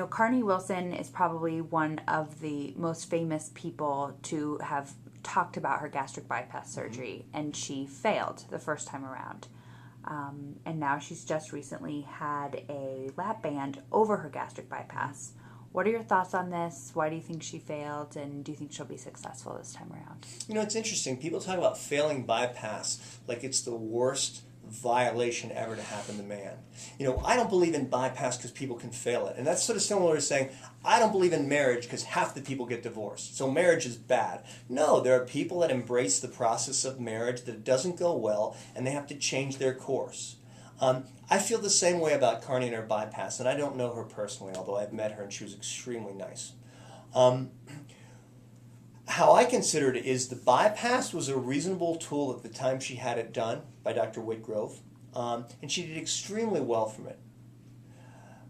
Carnie Wilson is probably one of the most famous people to have talked about her gastric bypass surgery, and she failed the first time around. And now she's just recently had a lap band over her gastric bypass. What are your thoughts on this? Why do you think she failed, and do you think she'll be successful this time around? It's interesting. People talk about failing bypass like it's the worst violation ever to happen to man. I don't believe in bypass because people can fail it. And that's sort of similar to saying, I don't believe in marriage because half the people get divorced. So marriage is bad. No, there are people that embrace the process of marriage that it doesn't go well and they have to change their course. I feel the same way about Carnie and her bypass, and I don't know her personally, although I've met her and she was extremely nice. How I considered it is the bypass was a reasonable tool at the time she had it done by Dr. Whitgrove, and she did extremely well from it.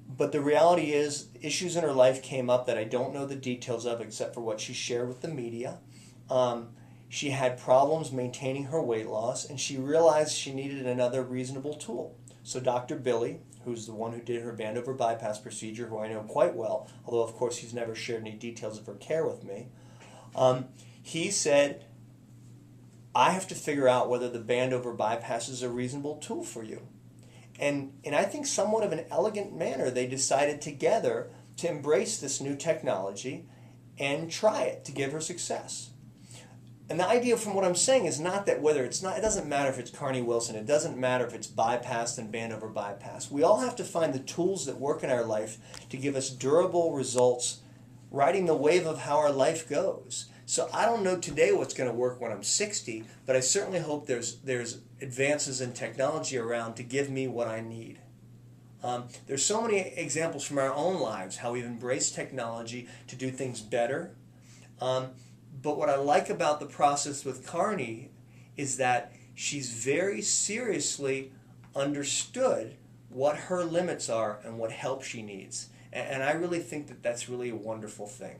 But the reality is, issues in her life came up that I don't know the details of except for what she shared with the media. She had problems maintaining her weight loss, and she realized she needed another reasonable tool. So Dr. Billy, who's the one who did her band over bypass procedure, who I know quite well, although of course he's never shared any details of her care with me, he said, I have to figure out whether the band over bypass is a reasonable tool for you. And I think somewhat of an elegant manner, they decided together to embrace this new technology and try it to give her success. And the idea from what I'm saying is not that it doesn't matter if it's Carnie Wilson, it doesn't matter if it's bypass and band over bypass. We all have to find the tools that work in our life to give us durable results, riding the wave of how our life goes. So I don't know today what's going to work when I'm 60, but I certainly hope there's advances in technology around to give me what I need. There's so many examples from our own lives how we've embraced technology to do things better. But what I like about the process with Carnie is that she's very seriously understood what her limits are and what help she needs. And I really think that that's really a wonderful thing.